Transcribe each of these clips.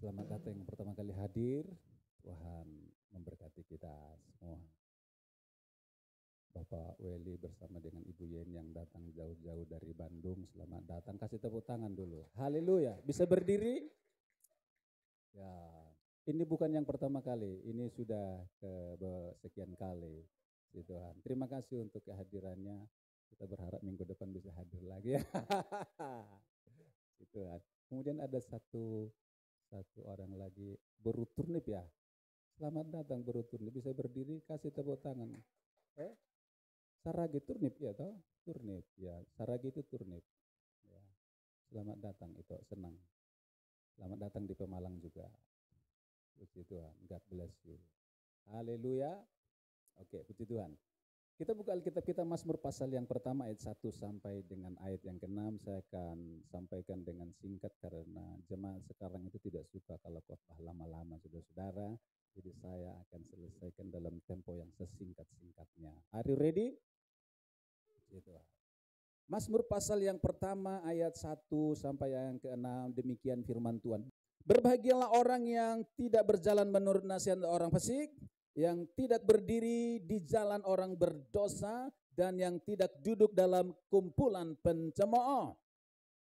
Selamat datang yang pertama kali hadir. Tuhan memberkati kita semua. Bapak Weli bersama dengan Ibu Yen yang datang jauh-jauh dari Bandung. Selamat datang. Kasih tepuk tangan dulu. Haleluya. Bisa berdiri? Ya, ini bukan yang pertama kali. Ini sudah sekian kali. Tuhan. Terima kasih untuk kehadirannya. Kita berharap minggu depan bisa hadir lagi. Tuhan. Kemudian ada satu orang lagi Beru Turnip ya. Selamat datang Beru Turnip. Bisa berdiri, kasih tepuk tangan. Saragi Turnip ya toh? Turnip ya. Saragi itu turnip. Ya. Selamat datang itu, senang. Selamat datang di Pemalang juga. Puji Tuhan. God bless you. Haleluya. Oke, puji Tuhan. Kita buka Alkitab kita Mazmur pasal yang pertama ayat 1 sampai dengan ayat yang ke-6. Saya akan sampaikan dengan singkat karena jemaat sekarang itu tidak suka kalau khotbah lama-lama saudara-saudara. Jadi saya akan selesaikan dalam tempo yang sesingkat-singkatnya. Are you ready? Mazmur pasal yang pertama ayat 1 sampai yang ke-6, demikian firman Tuhan. Berbahagialah orang yang tidak berjalan menurut nasihat orang fasik, yang tidak berdiri di jalan orang berdosa, dan yang tidak duduk dalam kumpulan pencemooh.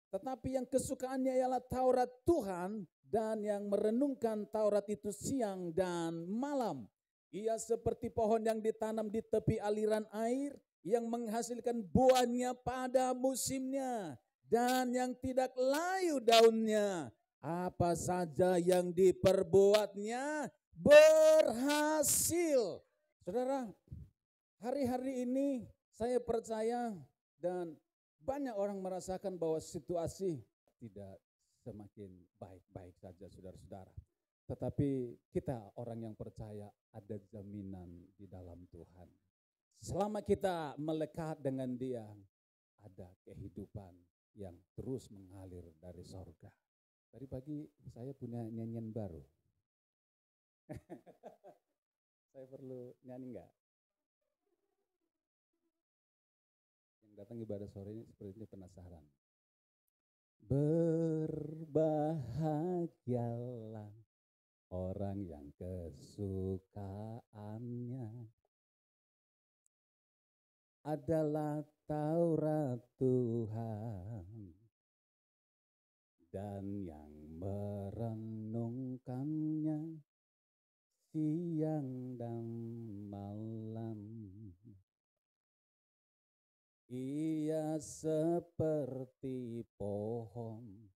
Tetapi yang kesukaannya ialah Taurat Tuhan, dan yang merenungkan Taurat itu siang dan malam. Ia seperti pohon yang ditanam di tepi aliran air, yang menghasilkan buahnya pada musimnya, dan yang tidak layu daunnya. Apa saja yang diperbuatnya berhasil. Saudara, hari-hari ini saya percaya dan banyak orang merasakan bahwa situasi tidak semakin baik-baik saja saudara-saudara. Tetapi kita orang yang percaya ada jaminan di dalam Tuhan. Selama kita melekat dengan Dia, ada kehidupan yang terus mengalir dari sorga. Tadi pagi saya punya nyanyian baru. Saya perlu nyanyi enggak? Yang datang ibadah sore ini sepertinya penasaran. Berbahagialah orang yang kesukaannya adalah Taurat Tuhan, dan yang merenungkannya siang dan malam. Ia seperti pohon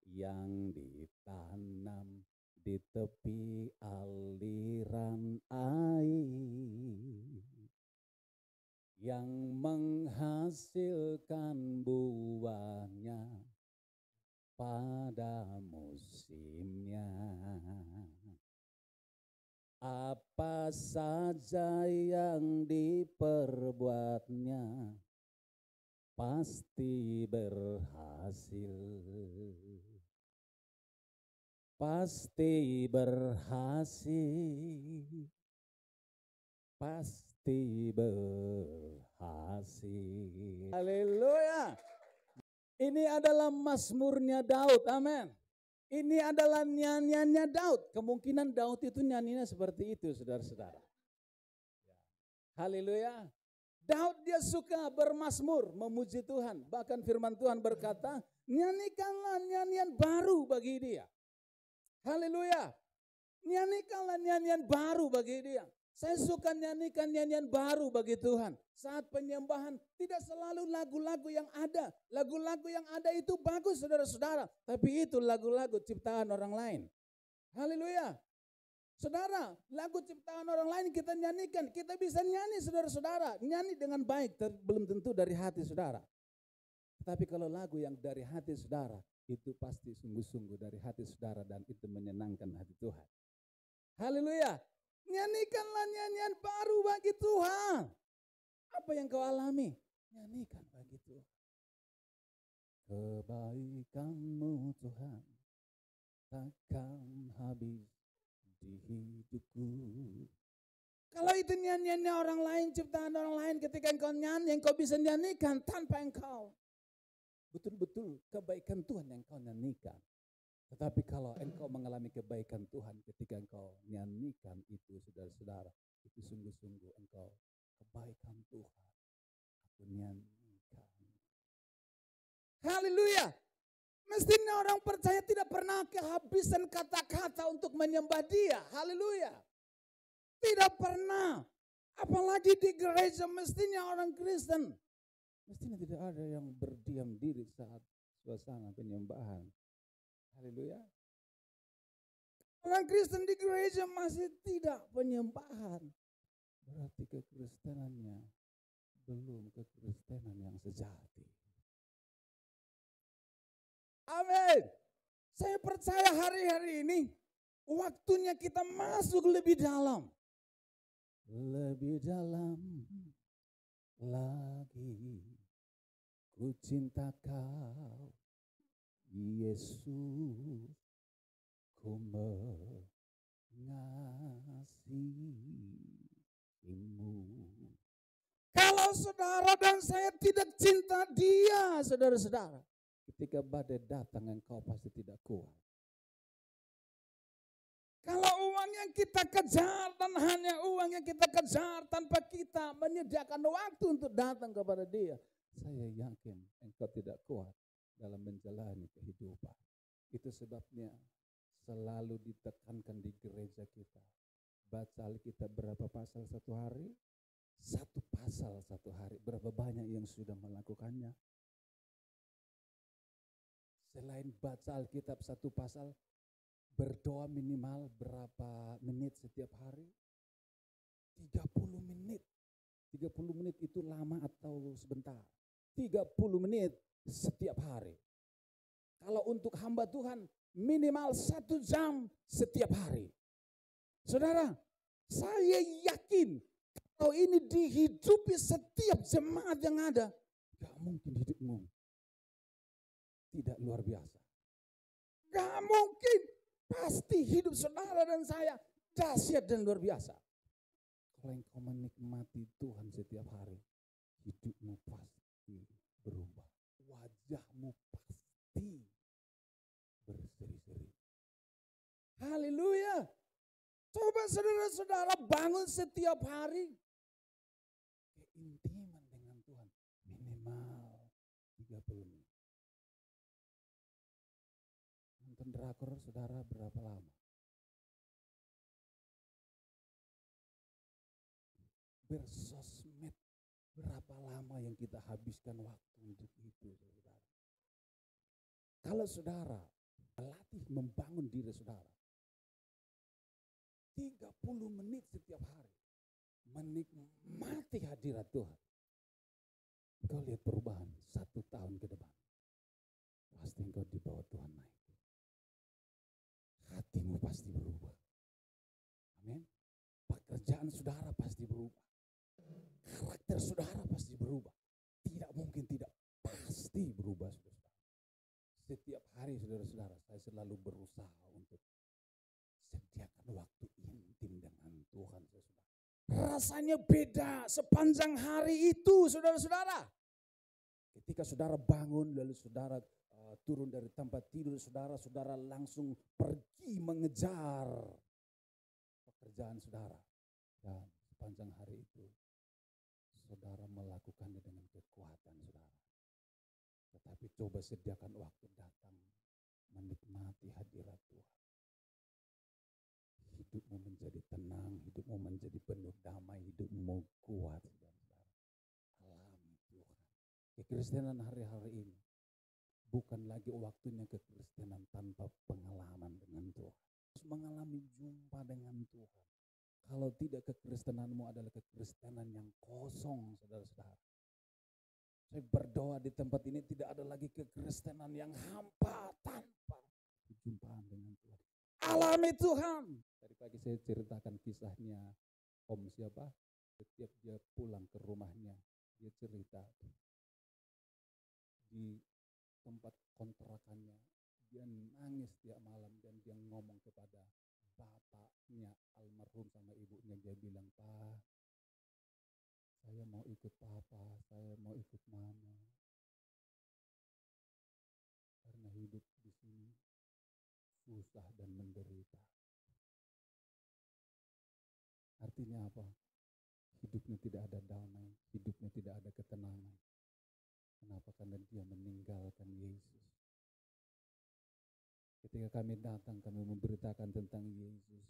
yang ditanam di tepi aliran air, yang menghasilkan buahnya pada musimnya. Apa saja yang diperbuatnya pasti berhasil. Pasti berhasil. Pasti berhasil. Haleluya. Ini adalah mazmurnya Daud, amin. Ini adalah nyanyiannya Daud. Kemungkinan Daud itu nyanyinya seperti itu, saudara-saudara. Haleluya. Daud dia suka bermazmur, memuji Tuhan. Bahkan firman Tuhan berkata, nyanyikanlah nyanyian baru bagi Dia. Haleluya. Nyanyikanlah nyanyian baru bagi Dia. Saya suka nyanyikan nyanyian baru bagi Tuhan. Saat penyembahan tidak selalu lagu-lagu yang ada. Lagu-lagu yang ada itu bagus saudara-saudara. Tapi itu lagu-lagu ciptaan orang lain. Haleluya. Saudara, lagu ciptaan orang lain kita nyanyikan. Kita bisa nyanyi saudara-saudara. Nyanyi dengan baik, belum tentu dari hati saudara. Tapi kalau lagu yang dari hati saudara, itu pasti sungguh-sungguh dari hati saudara dan itu menyenangkan hati Tuhan. Haleluya. Nyanyikanlah nyanyian baru bagi Tuhan. Apa yang kau alami? Nyanyikan bagi Tuhan. Kebaikan-Mu Tuhan takkan habis di hidupku. Kalau itu nyanyiannya orang lain, ciptaan orang lain, ketika engkau nyanyi, engkau bisa nyanyikan tanpa engkau. Betul-betul kebaikan Tuhan yang kau nyanyikan. Tetapi kalau engkau mengalami kebaikan Tuhan ketika engkau nyanyikan itu, saudara-saudara, itu sungguh-sungguh engkau kebaikan Tuhan. Aku nyanyikan. Haleluya. Mestinya orang percaya tidak pernah kehabisan kata-kata untuk menyembah Dia. Haleluya. Tidak pernah. Apalagi di gereja, mestinya orang Kristen. Mestinya tidak ada yang berdiam diri saat suasana penyembahan. Haleluya. Orang Kristen di gereja masih tidak penyembahan. Berarti kekristenannya belum kekristenan yang sejati. Amin. Saya percaya hari-hari ini waktunya kita masuk lebih dalam. Lebih dalam lagi ku cinta kau, Yesus, ku mengasihimu. Kalau saudara dan saya tidak cinta Dia, saudara-saudara, ketika badai datang engkau pasti tidak kuat. Kalau uang yang kita kejar dan hanya uang yang kita kejar tanpa kita menyediakan waktu untuk datang kepada Dia, saya yakin engkau tidak kuat dalam menjalani kehidupan. Itu sebabnya selalu ditekankan di gereja kita. Baca Alkitab berapa pasal satu hari? Satu pasal satu hari. Berapa banyak yang sudah melakukannya? Selain baca Alkitab satu pasal, berdoa minimal berapa menit setiap hari? 30 menit. 30 menit itu lama atau sebentar? 30 menit setiap hari. Kalau untuk hamba Tuhan minimal 1 jam setiap hari. Saudara, saya yakin kalau ini dihidupi setiap jemaat yang ada, gak mungkin hidupmu tidak luar biasa. Gak mungkin. Pasti hidup saudara dan saya dahsyat dan luar biasa. Kalau engkau menikmati Tuhan setiap hari, hidupmu pasti berubah. Wajahmu pasti berseri-seri. Haleluya. Coba saudara-saudara bangun setiap hari. Keintiman dengan Tuhan minimal 30 menit. Nonton drakor saudara berapa lama? Bersosmed berapa lama yang kita habiskan waktu untuk itu, saudara? Kalau saudara latih membangun diri saudara 30 menit setiap hari menikmati hadirat Tuhan, kau lihat perubahan 1 tahun ke depan. Pasti engkau di bawah Tuhan naik. Hatimu pasti berubah. Amin. Pekerjaan saudara pasti berubah. Karakter saudara pasti berubah. Tidak mungkin tidak, pasti berubah, saudara. Setiap hari saudara-saudara saya selalu berusaha untuk sediakan waktu intim dengan Tuhan, saudara. Rasanya beda sepanjang hari itu, saudara-saudara. Ketika saudara bangun lalu saudara turun dari tempat tidur saudara langsung pergi mengejar pekerjaan saudara. Dan sepanjang hari itu saudara melakukannya dengan kekuatan saudara. Tetapi coba sediakan waktu datang menikmati hadirat Tuhan. Hidupmu menjadi tenang, hidupmu menjadi penuh damai, hidupmu kuat, saudara-saudara. Alami Tuhan. Kekristenan hari-hari ini bukan lagi waktunya kekristenan tanpa pengalaman dengan Tuhan. Harus mengalami jumpa dengan Tuhan. Kalau tidak, kekristenanmu adalah kekristenan yang kosong, saudara-saudara. Saya berdoa di tempat ini tidak ada lagi kekristenan yang hampa tanpa perjumpaan dengan Tuhan. Alami Tuhan. Tadi pagi saya ceritakan kisahnya Om siapa? Setiap dia pulang ke rumahnya, dia cerita di tempat kontrakannya, dia nangis tiap malam dan dia ngomong kepada bapaknya almarhum sama ibunya, dia bilang, "Pak, saya mau ikut papa, saya mau ikut mama. Karena hidup di sini susah dan menderita. Artinya apa? Hidupnya tidak ada damai, hidupnya tidak ada ketenangan. Kenapa? Karena dia meninggalkan Yesus. Ketika kami datang, kami memberitakan tentang Yesus.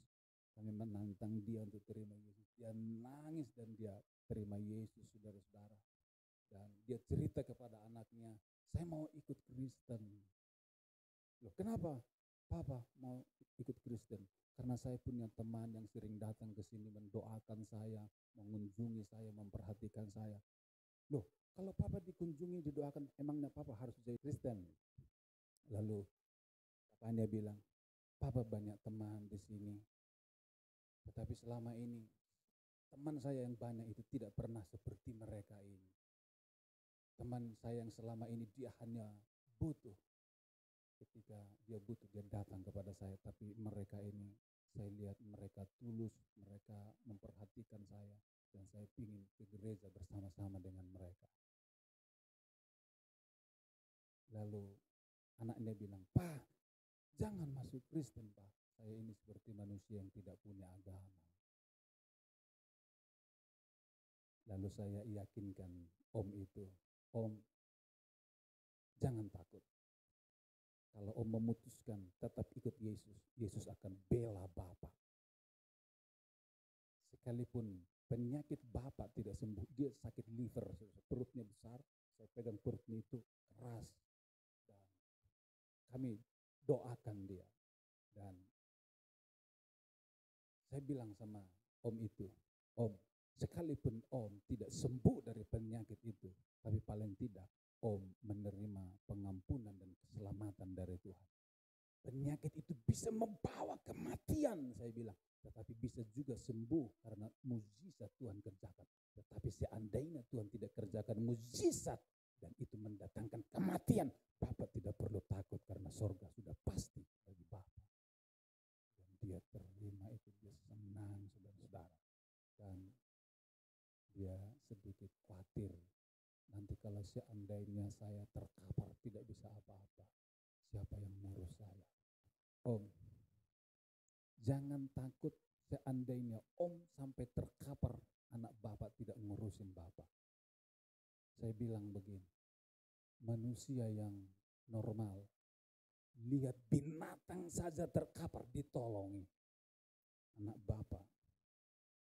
Kami menantang dia untuk terima Yesus. Dia nangis dan dia terima Yesus, saudara-saudara. Dan dia cerita kepada anaknya, saya mau ikut Kristen. Loh, kenapa? Papa mau ikut Kristen. Karena saya punya teman yang sering datang ke sini mendoakan saya, mengunjungi saya, memperhatikan saya. Loh, kalau Papa dikunjungi, didoakan, emangnya Papa harus jadi Kristen? Lalu papanya bilang, Papa banyak teman di sini. Tetapi selama ini, teman saya yang banyak itu tidak pernah seperti mereka ini. Teman saya yang selama ini dia hanya butuh. Ketika dia butuh, dia datang kepada saya. Tapi mereka ini, saya lihat mereka tulus, mereka memperhatikan saya. Dan saya ingin ke gereja bersama-sama dengan mereka. Lalu anaknya bilang, Pak, jangan masuk Kristen, Pak. Saya ini seperti manusia yang tidak punya agama. Lalu saya yakinkan Om itu, Om, jangan takut. Kalau Om memutuskan tetap ikut Yesus, Yesus akan bela Bapak. Sekalipun penyakit Bapak tidak sembuh, dia sakit liver, perutnya besar, saya pegang perutnya itu keras. Dan kami doakan dia. Dan saya bilang sama Om itu, Om, sekalipun Om tidak sembuh dari penyakit itu, tapi paling tidak Om menerima pengampunan dan keselamatan dari Tuhan. Penyakit itu bisa membawa kematian, saya bilang. Tetapi bisa juga sembuh karena mukjizat Tuhan kerjakan. Tetapi seandainya Tuhan tidak kerjakan mukjizat dan itu mendatangkan kematian, Bapak tidak perlu takut karena sorga sudah pasti bagi Bapak. Dan dia terima itu, dia senang, saudara-saudara. Dan dia sedikit khawatir. Nanti kalau seandainya saya terkapar tidak bisa apa-apa, siapa yang ngurus saya? Om, jangan takut seandainya Om sampai terkapar, anak Bapak tidak ngurusin Bapak. Saya bilang begini, manusia yang normal, lihat binatang saja terkapar ditolongi. Anak Bapak,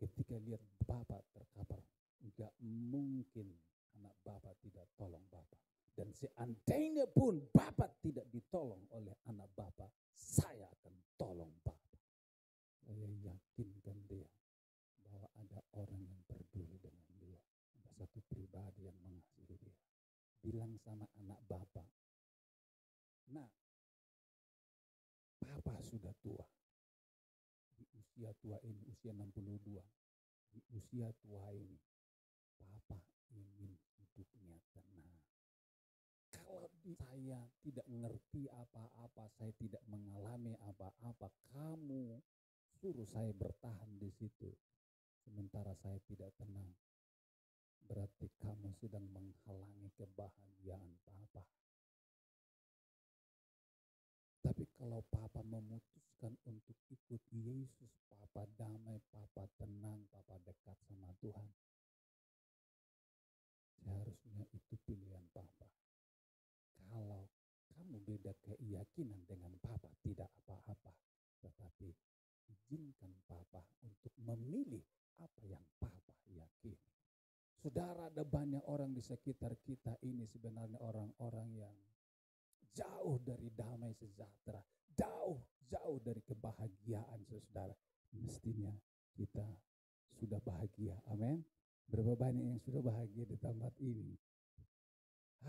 ketika lihat Bapak terkapar, enggak mungkin anak Bapak tidak tolong Bapak. Dan seandainya pun Bapak tidak ditolong oleh anak Bapak, saya akan tolong Bapak. Saya yakinkan dia bahwa ada orang yang peduli dengan dia. Ada satu pribadi yang mengasihi dia. Bilang sama anak Bapak, nah, Papa sudah tua. Di usia tua ini, usia 62. Di usia tua ini, Papa ingin hidupnya tenang. Kalau saya tidak mengerti apa-apa, saya tidak mengalami apa-apa, kamu suruh saya bertahan di situ, sementara saya tidak tenang, berarti kamu sedang menghalangi kebahagiaan Papa. Tapi kalau Papa memutuskan untuk ikut Yesus, Papa damai, Papa tenang, Papa dekat sama Tuhan, seharusnya itu pilihan Papa. Kalau kamu beda keyakinan dengan Papa, tidak apa-apa. Tetapi izinkan Papa untuk memilih apa yang Papa yakini. Saudara, ada banyak orang di sekitar kita ini sebenarnya orang-orang yang jauh dari damai sejahtera. Jauh dari kebahagiaan, saudara. Mestinya kita sudah bahagia. Amin. Berapa banyak yang sudah bahagia di tempat ini.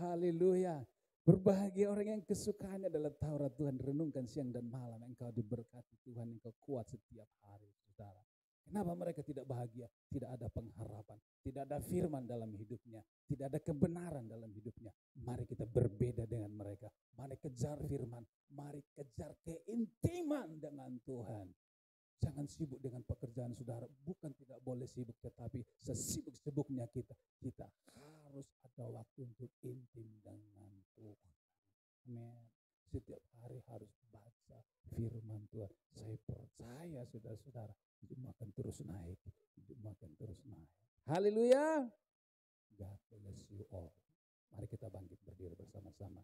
Haleluya. Berbahagia orang yang kesukaannya adalah Taurat Tuhan, renungkan siang dan malam. Engkau diberkati Tuhan, engkau kuat setiap hari, saudara. Kenapa mereka tidak bahagia? Tidak ada pengharapan, tidak ada firman dalam hidupnya, tidak ada kebenaran dalam hidupnya. Mari kita berbeda dengan mereka. Mari kejar firman, mari kejar keintiman dengan Tuhan. Jangan sibuk dengan pekerjaan, saudara. Bukan tidak boleh sibuk, tetapi sesibuk-sibuknya kita harus ada waktu untuk intim dengan Tuhan. Amin. setiap hari harus baca firman Tuhan. Saya percaya saudara-saudara, hidupmu akan terus naik. Hidupmu akan terus naik. Haleluya. God bless you all. Mari kita bangkit berdiri bersama-sama.